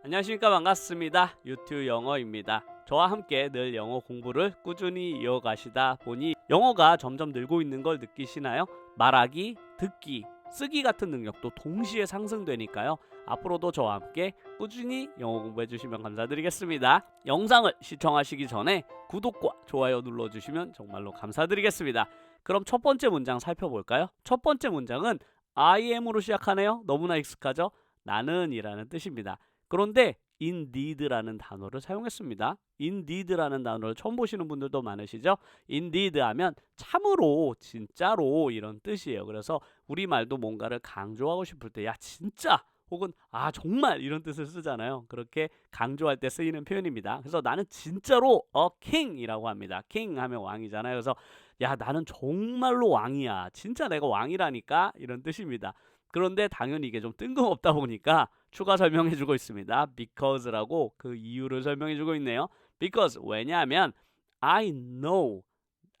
안녕하십니까. 반갑습니다. 유튜브 영어입니다. 저와 함께 늘 영어 공부를 꾸준히 이어가시다 보니 영어가 점점 늘고 있는 걸 느끼시나요? 말하기, 듣기, 쓰기 같은 능력도 동시에 상승되니까요. 앞으로도 저와 함께 꾸준히 영어 공부해 주시면 감사드리겠습니다. 영상을 시청하시기 전에 구독과 좋아요 눌러주시면 정말로 감사드리겠습니다. 그럼 첫 번째 문장 살펴볼까요? 첫 번째 문장은 I am으로 시작하네요. 너무나 익숙하죠? 나는 이라는 뜻입니다. 그런데 indeed라는 단어를 사용했습니다. indeed라는 단어를 처음 보시는 분들도 많으시죠? indeed 하면 참으로, 진짜로 이런 뜻이에요. 그래서 우리말도 뭔가를 강조하고 싶을 때 야 진짜 혹은 아 정말 이런 뜻을 쓰잖아요. 그렇게 강조할 때 쓰이는 표현입니다. 그래서 나는 진짜로 a king이라고 합니다. king 하면 왕이잖아요. 그래서 야 나는 정말로 왕이야. 진짜 내가 왕이라니까 이런 뜻입니다. 그런데 당연히 이게 좀 뜬금없다 보니까 추가 설명해 주고 있습니다. because라고 그 이유를 설명해 주고 있네요. because 왜냐하면 I know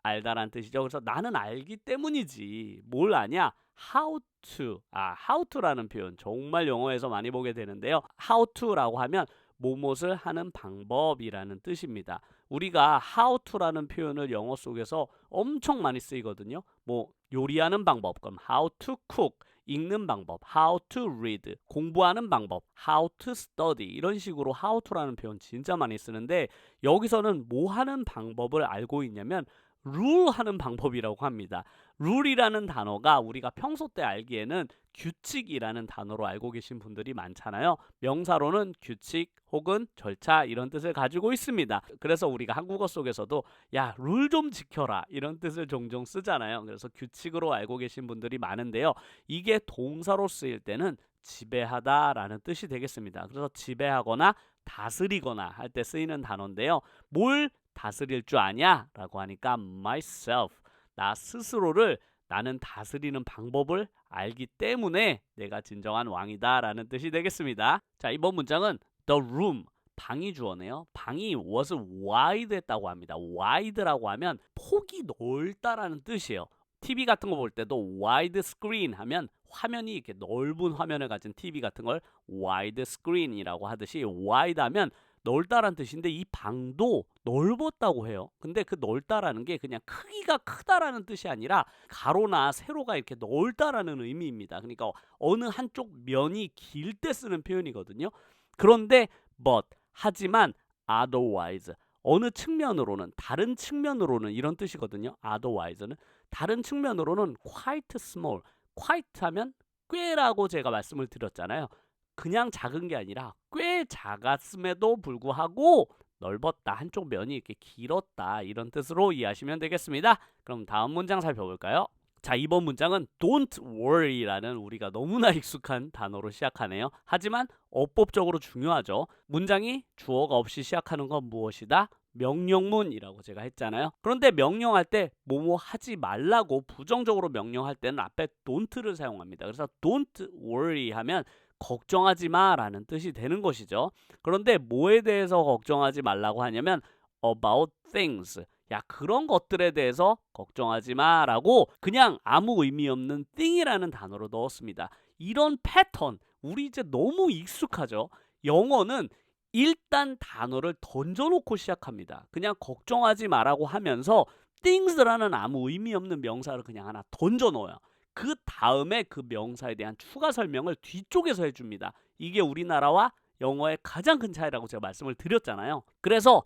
알다란 뜻이죠. 그래서 나는 알기 때문이지. 뭘 아냐? how to. how to라는 표현 정말 영어에서 많이 보게 되는데요. how to라고 하면 무엇을 하는 방법이라는 뜻입니다. 우리가 how to라는 표현을 영어 속에서 엄청 많이 쓰이거든요. 뭐 요리하는 방법, 그럼 how to cook. 읽는 방법, how to read, 공부하는 방법, how to study 이런 식으로 how to라는 표현 진짜 많이 쓰는데 여기서는 뭐 하는 방법을 알고 있냐면 rule 하는 방법이라고 합니다. rule이라는 단어가 우리가 평소 때 알기에는 규칙이라는 단어로 알고 계신 분들이 많잖아요. 명사로는 규칙 혹은 절차 이런 뜻을 가지고 있습니다. 그래서 우리가 한국어 속에서도 야, 룰 좀 지켜라 이런 뜻을 종종 쓰잖아요. 그래서 규칙으로 알고 계신 분들이 많은데요. 이게 동사로 쓰일 때는 지배하다라는 뜻이 되겠습니다. 그래서 지배하거나 다스리거나 할 때 쓰이는 단어인데요. 뭘 다스릴 줄 아냐? 라고 하니까 myself, 나 스스로를 나는 다스리는 방법을 알기 때문에 내가 진정한 왕이다 라는 뜻이 되겠습니다. 자, 이번 문장은 the room, 방이 주어네요. 방이 was wide 했다고 합니다. wide라고 하면 폭이 넓다라는 뜻이에요. TV 같은 거 볼 때도 wide screen 하면 화면이 이렇게 넓은 화면을 가진 TV 같은 걸 wide screen이라고 하듯이 wide 하면 넓다라는 뜻인데 이 방도 넓었다고 해요. 근데 그 넓다라는 게 그냥 크기가 크다라는 뜻이 아니라 가로나 세로가 이렇게 넓다라는 의미입니다. 그러니까 어느 한쪽 면이 길 때 쓰는 표현이거든요. 그런데 but 하지만 otherwise 어느 측면으로는 다른 측면으로는 이런 뜻이거든요. otherwise는 다른 측면으로는 quite small. quite 하면 꽤라고 제가 말씀을 드렸잖아요. 그냥 작은 게 아니라 꽤 작았음에도 불구하고 넓었다. 한쪽 면이 이렇게 길었다. 이런 뜻으로 이해하시면 되겠습니다. 그럼 다음 문장 살펴볼까요? 자, 이번 문장은 don't worry라는 우리가 너무나 익숙한 단어로 시작하네요. 하지만 어법적으로 중요하죠. 문장이 주어가 없이 시작하는 건 무엇이다? 명령문이라고 제가 했잖아요. 그런데 명령할 때 뭐뭐 하지 말라고 부정적으로 명령할 때는 앞에 don't를 사용합니다. 그래서 don't worry 하면 걱정하지 마라는 뜻이 되는 것이죠. 그런데 뭐에 대해서 걱정하지 말라고 하냐면 about things. 야, 그런 것들에 대해서 걱정하지 마라고 그냥 아무 의미 없는 thing이라는 단어로 넣었습니다. 이런 패턴 우리 이제 너무 익숙하죠. 영어는 일단 단어를 던져놓고 시작합니다. 그냥 걱정하지 마라고 하면서 things라는 아무 의미 없는 명사를 그냥 하나 던져놓아요. 그 다음에 그 명사에 대한 추가 설명을 뒤쪽에서 해줍니다. 이게 우리나라와 영어의 가장 큰 차이라고 제가 말씀을 드렸잖아요. 그래서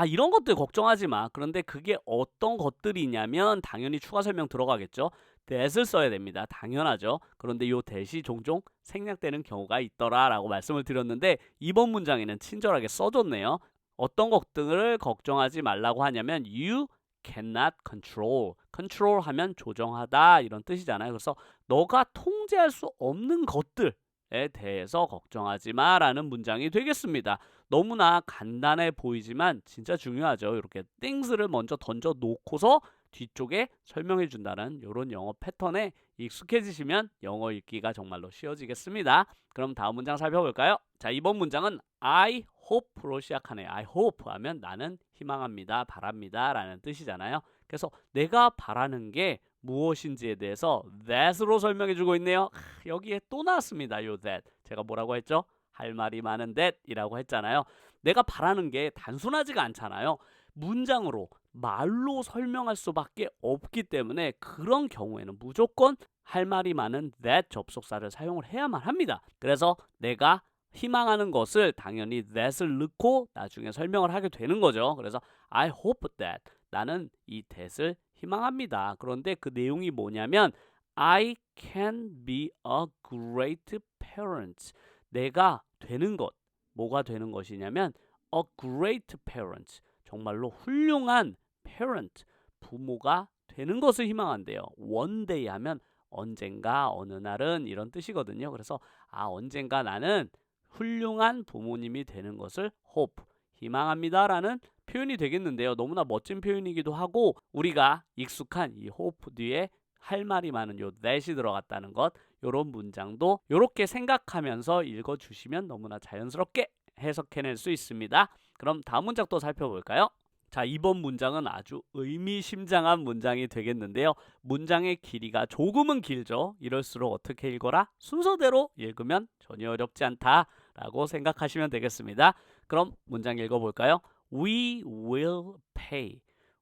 이런 것들 걱정하지 마. 그런데 그게 어떤 것들이냐면 당연히 추가 설명 들어가겠죠. that을 써야 됩니다. 당연하죠. 그런데 이 that이 종종 생략되는 경우가 있더라라고 말씀을 드렸는데 이번 문장에는 친절하게 써줬네요. 어떤 것들을 걱정하지 말라고 하냐면 you cannot control. control 하면 조정하다 이런 뜻이잖아요. 그래서 너가 통제할 수 없는 것들에 대해서 걱정하지 마라는 문장이 되겠습니다. 너무나 간단해 보이지만 진짜 중요하죠. 이렇게 things를 먼저 던져 놓고서 뒤쪽에 설명해 준다는 이런 영어 패턴에 익숙해지시면 영어 읽기가 정말로 쉬워지겠습니다. 그럼 다음 문장 살펴볼까요? 자, 이번 문장은 I hope로 시작하네요. I hope 하면 나는 희망합니다, 바랍니다 라는 뜻이잖아요. 그래서 내가 바라는 게 무엇인지에 대해서 that으로 설명해 주고 있네요. 여기에 또 나왔습니다. 요 that. 제가 뭐라고 했죠? 할 말이 많은 that이라고 했잖아요. 내가 바라는 게 단순하지가 않잖아요. 문장으로 말로 설명할 수밖에 없기 때문에 그런 경우에는 무조건 할 말이 많은 that 접속사를 사용을 해야만 합니다. 그래서 내가 희망하는 것을 당연히 that을 넣고 나중에 설명을 하게 되는 거죠. 그래서 I hope that 나는 이 that을 희망합니다. 그런데 그 내용이 뭐냐면 I can be a great parent. 내가 되는 것, 뭐가 되는 것이냐면 a great parent. 정말로 훌륭한 parent, 부모가 되는 것을 희망한대요. one day 하면 언젠가 어느 날은 이런 뜻이거든요. 그래서 언젠가 나는 훌륭한 부모님이 되는 것을 hope, 희망합니다라는 표현이 되겠는데요. 너무나 멋진 표현이기도 하고 우리가 익숙한 이 hope 뒤에 할 말이 많은 요 that이 들어갔다는 것, 요런 문장도 요렇게 생각하면서 읽어주시면 너무나 자연스럽게 해석해낼 수 있습니다. 그럼 다음 문장 또 살펴볼까요? 자, 이번 문장은 아주 의미심장한 문장이 되겠는데요. 문장의 길이가 조금은 길죠. 이럴수록 어떻게 읽어라? 순서대로 읽으면 전혀 어렵지 않다라고 생각하시면 되겠습니다. 그럼 문장 읽어볼까요? We will pay.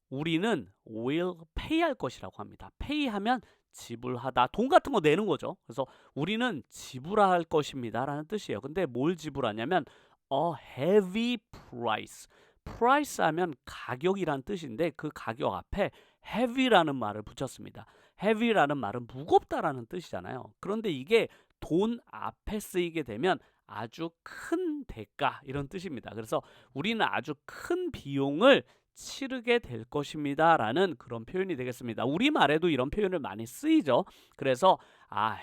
우리는 will pay 할 것이라고 합니다. pay 하면 지불하다, 돈 같은 거 내는 거죠. 그래서 우리는 지불할 것입니다 라는 뜻이에요. 근데 뭘 지불하냐면 a heavy price. price 하면 가격이란 뜻인데 그 가격 앞에 heavy라는 말을 붙였습니다. heavy라는 말은 무겁다라는 뜻이잖아요. 그런데 이게 돈 앞에 쓰이게 되면 아주 큰 대가 이런 뜻입니다. 그래서 우리는 아주 큰 비용을 치르게 될 것입니다 라는 그런 표현이 되겠습니다. 우리말에도 이런 표현을 많이 쓰이죠. 그래서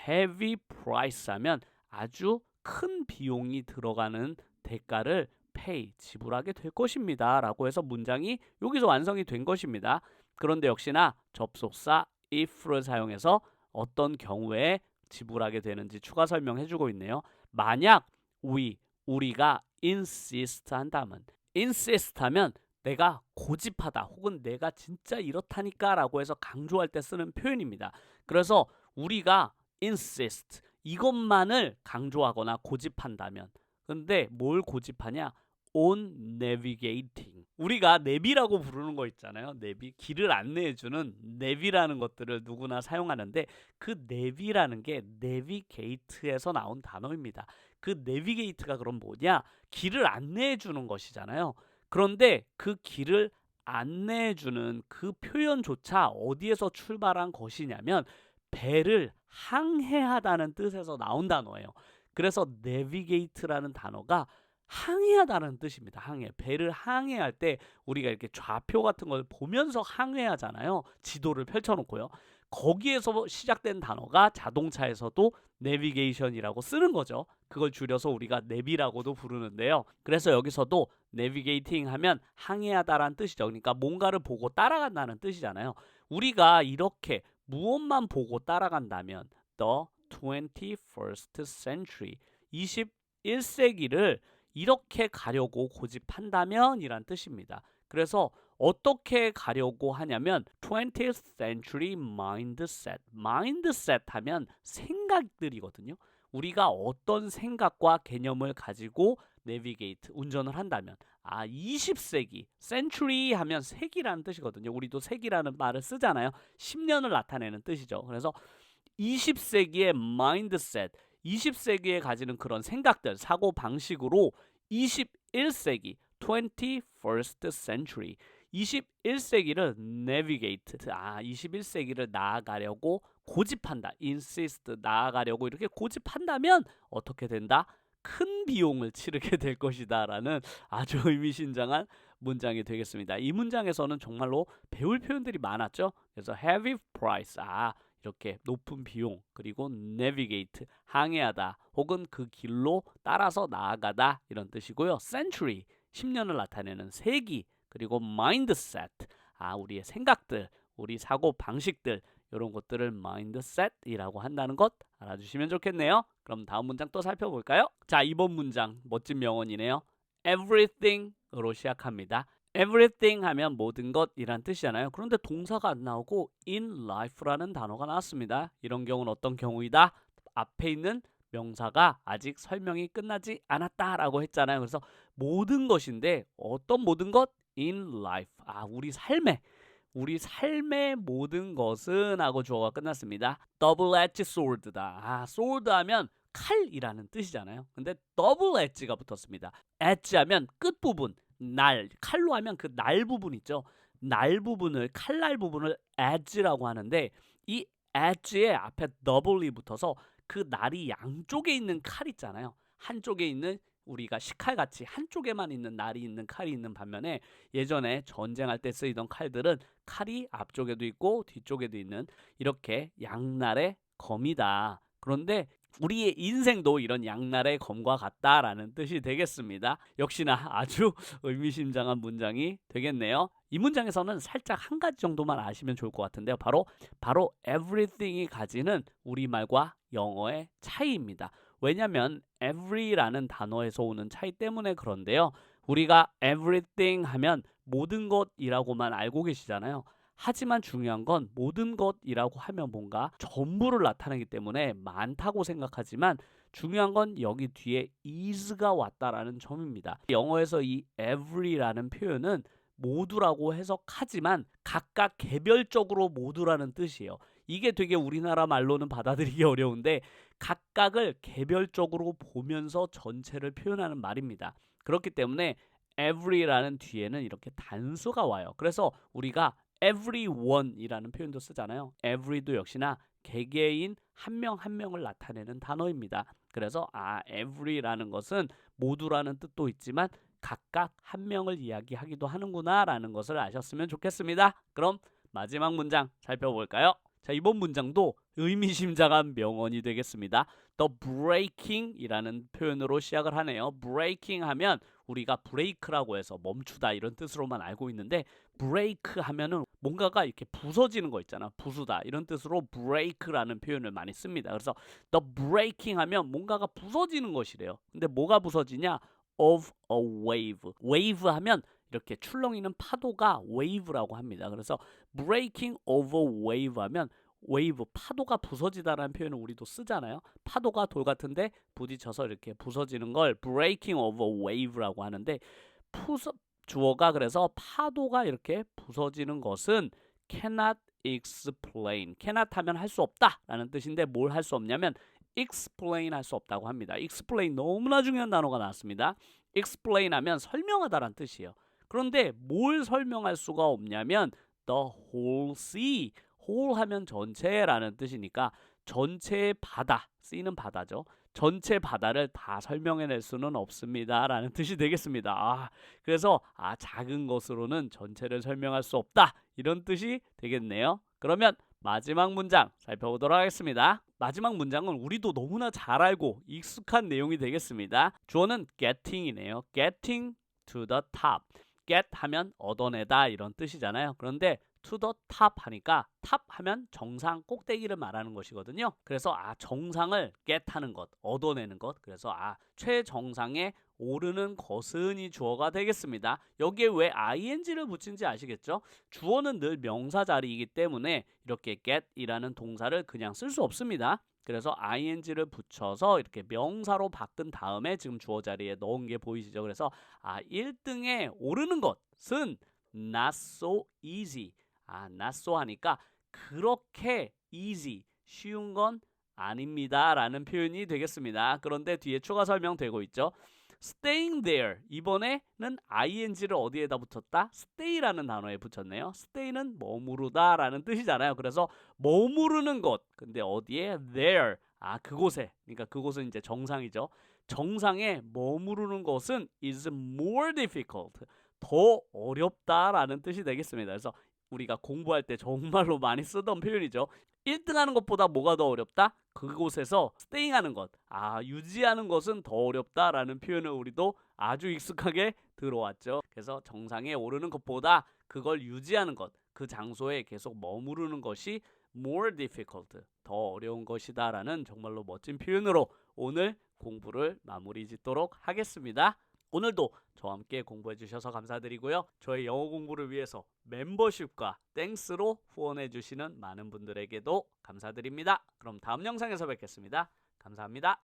heavy price 하면 아주 큰 비용이 들어가는 대가를 pay, 지불하게 될 것입니다 라고 해서 문장이 여기서 완성이 된 것입니다. 그런데 역시나 접속사 if를 사용해서 어떤 경우에 지불하게 되는지 추가 설명해주고 있네요. 만약 우리가 insist 한다면, insist 하면 내가 고집하다 혹은 내가 진짜 이렇다니까 라고 해서 강조할 때 쓰는 표현입니다. 그래서 우리가 insist 이것만을 강조하거나 고집한다면, 근데 뭘 고집하냐? on navigating. 우리가 내비라고 부르는 거 있잖아요. 내비, 길을 안내해주는 내비라는 것들을 누구나 사용하는데 그 내비라는 게 navigate에서 나온 단어입니다. 그 navigate가 그럼 뭐냐? 길을 안내해주는 것이잖아요. 그런데 그 길을 안내해주는 그 표현조차 어디에서 출발한 것이냐면 배를 항해하다는 뜻에서 나온 단어예요. 그래서 navigate라는 단어가 항해하다는 뜻입니다. 항해. 배를 항해할 때 우리가 이렇게 좌표 같은 걸 보면서 항해하잖아요. 지도를 펼쳐놓고요. 거기에서 시작된 단어가 자동차에서도 내비게이션이라고 쓰는 거죠. 그걸 줄여서 우리가 내비라고도 부르는데요. 그래서 여기서도 내비게이팅 하면 항해하다라는 뜻이죠. 그러니까 뭔가를 보고 따라간다는 뜻이잖아요. 우리가 이렇게 무엇만 보고 따라간다면 the 21st century 21세기를 이렇게 가려고 고집한다면 이란 뜻입니다. 그래서 어떻게 가려고 하냐면 20th century mindset. mindset 하면 생각들이거든요. 우리가 어떤 생각과 개념을 가지고 navigate, 운전을 한다면 20세기, century 하면 세기라는 뜻이거든요. 우리도 세기라는 말을 쓰잖아요. 10년을 나타내는 뜻이죠. 그래서 20세기의 mindset, 20세기에 가지는 그런 생각들, 사고 방식으로 21세기, 21st century, 21세기를 navigate, 21세기를 나아가려고 고집한다, insist, 나아가려고 이렇게 고집한다면 어떻게 된다? 큰 비용을 치르게 될 것이다 라는 아주 의미심장한 문장이 되겠습니다. 이 문장에서는 정말로 배울 표현들이 많았죠. 그래서 heavy price, 이렇게 높은 비용, 그리고 navigate, 항해하다 혹은 그 길로 따라서 나아가다 이런 뜻이고요. century, 10년을 나타내는 세기, 그리고 mindset, 우리의 생각들, 우리 사고 방식들 이런 것들을 mindset이라고 한다는 것 알아주시면 좋겠네요. 그럼 다음 문장 또 살펴볼까요? 자, 이번 문장 멋진 명언이네요. everything으로 시작합니다. everything 하면 모든 것이란 뜻이잖아요. 그런데 동사가 안 나오고 in life라는 단어가 나왔습니다. 이런 경우는 어떤 경우이다? 앞에 있는 명사가 아직 설명이 끝나지 않았다라고 했잖아요. 그래서 모든 것인데 어떤 모든 것? In life. 우리 삶의 모든 것은 하고 주어가 끝났습니다. double-edged sword다. sword 하면 칼이라는 뜻이잖아요. 근데 double-edge가 붙었습니다. edge 하면 끝부분, 칼로 하면 그 날 부분 있죠. 칼날 부분을 edge라고 하는데 이 edge에 앞에 double이 붙어서 그 날이 양쪽에 있는 칼 있잖아요. 한쪽에 있는 우리가 식칼같이 한쪽에만 있는 날이 있는 칼이 있는 반면에 예전에 전쟁할 때 쓰이던 칼들은 칼이 앞쪽에도 있고 뒤쪽에도 있는 이렇게 양날의 검이다. 그런데 우리의 인생도 이런 양날의 검과 같다라는 뜻이 되겠습니다. 역시나 아주 의미심장한 문장이 되겠네요. 이 문장에서는 살짝 한 가지 정도만 아시면 좋을 것 같은데요. 바로 everything이 가지는 우리말과 영어의 차이입니다. 왜냐하면 every라는 단어에서 오는 차이 때문에 그런데요. 우리가 everything 하면 모든 것이라고만 알고 계시잖아요. 하지만 중요한 건 모든 것이라고 하면 뭔가 전부를 나타내기 때문에 많다고 생각하지만 중요한 건 여기 뒤에 is가 왔다라는 점입니다. 영어에서 이 every라는 표현은 모두라고 해석하지만 각각 개별적으로 모두라는 뜻이에요. 이게 되게 우리나라 말로는 받아들이기 어려운데 각각을 개별적으로 보면서 전체를 표현하는 말입니다. 그렇기 때문에 every라는 뒤에는 이렇게 단수가 와요. 그래서 우리가 everyone이라는 표현도 쓰잖아요. every도 역시나 개개인 한 명 한 명을 나타내는 단어입니다. 그래서 every라는 것은 모두라는 뜻도 있지만 각각 한 명을 이야기하기도 하는구나 라는 것을 아셨으면 좋겠습니다. 그럼 마지막 문장 살펴볼까요? 자, 이번 문장도 의미심장한 명언이 되겠습니다. The breaking 이라는 표현으로 시작을 하네요. breaking 하면 우리가 break라고 해서 멈추다 이런 뜻으로만 알고 있는데 break 하면은 뭔가가 이렇게 부서지는 거 있잖아. 부수다 이런 뜻으로 break라는 표현을 많이 씁니다. 그래서 the breaking 하면 뭔가가 부서지는 것이래요. 근데 뭐가 부서지냐? of a wave. wave 하면 이렇게 출렁이는 파도가 wave라고 합니다. 그래서 breaking of a wave 하면 wave, 파도가 부서지다라는 표현을 우리도 쓰잖아요. 파도가 돌 같은데 부딪혀서 이렇게 부서지는 걸 breaking of a wave라고 하는데 주어가 그래서 파도가 이렇게 부서지는 것은 cannot explain. cannot 하면 할 수 없다 라는 뜻인데 뭘 할 수 없냐면 explain 할 수 없다고 합니다. explain 너무나 중요한 단어가 나왔습니다. explain 하면 설명하다라는 뜻이에요. 그런데 뭘 설명할 수가 없냐면 the whole sea. whole 하면 전체라는 뜻이니까 전체의 바다, sea는 바다죠. 전체 바다를 다 설명해낼 수는 없습니다 라는 뜻이 되겠습니다. 그래서 작은 것으로는 전체를 설명할 수 없다 이런 뜻이 되겠네요. 그러면 마지막 문장 살펴보도록 하겠습니다. 마지막 문장은 우리도 너무나 잘 알고 익숙한 내용이 되겠습니다. 주어는 getting이네요. getting to the top. get 하면 얻어내다 이런 뜻이잖아요. 그런데 to the top 하니까 top 하면 정상 꼭대기를 말하는 것이거든요. 그래서 정상을 get 하는 것, 얻어내는 것. 그래서 최정상에 오르는 것은 이 주어가 되겠습니다. 여기에 왜 ing를 붙인지 아시겠죠? 주어는 늘 명사 자리이기 때문에 이렇게 get이라는 동사를 그냥 쓸 수 없습니다. 그래서 ing를 붙여서 이렇게 명사로 바꾼 다음에 지금 주어 자리에 넣은 게 보이시죠? 그래서 1등에 오르는 것은 not so easy. not so 하니까 그렇게 easy, 쉬운 건 아닙니다 라는 표현이 되겠습니다. 그런데 뒤에 추가 설명되고 있죠. staying there, 이번에는 ing를 어디에다 붙였다? stay라는 단어에 붙였네요. stay는 머무르다 라는 뜻이잖아요. 그래서 머무르는 곳, 근데 어디에? there, 그곳에, 그러니까 그곳은 이제 정상이죠. 정상에 머무르는 것은 is more difficult, 더 어렵다라는 뜻이 되겠습니다. 그래서 우리가 공부할 때 정말로 많이 쓰던 표현이죠. 1등 하는 것보다 뭐가 더 어렵다? 그곳에서 스테잉 하는 것, 유지하는 것은 더 어렵다라는 표현을 우리도 아주 익숙하게 들어왔죠. 그래서 정상에 오르는 것보다 그걸 유지하는 것, 그 장소에 계속 머무르는 것이 more difficult, 더 어려운 것이다 라는 정말로 멋진 표현으로 오늘 공부를 마무리 짓도록 하겠습니다. 오늘도 저와 함께 공부해 주셔서 감사드리고요. 저의 영어 공부를 위해서 멤버십과 땡스로 후원해 주시는 많은 분들에게도 감사드립니다. 그럼 다음 영상에서 뵙겠습니다. 감사합니다.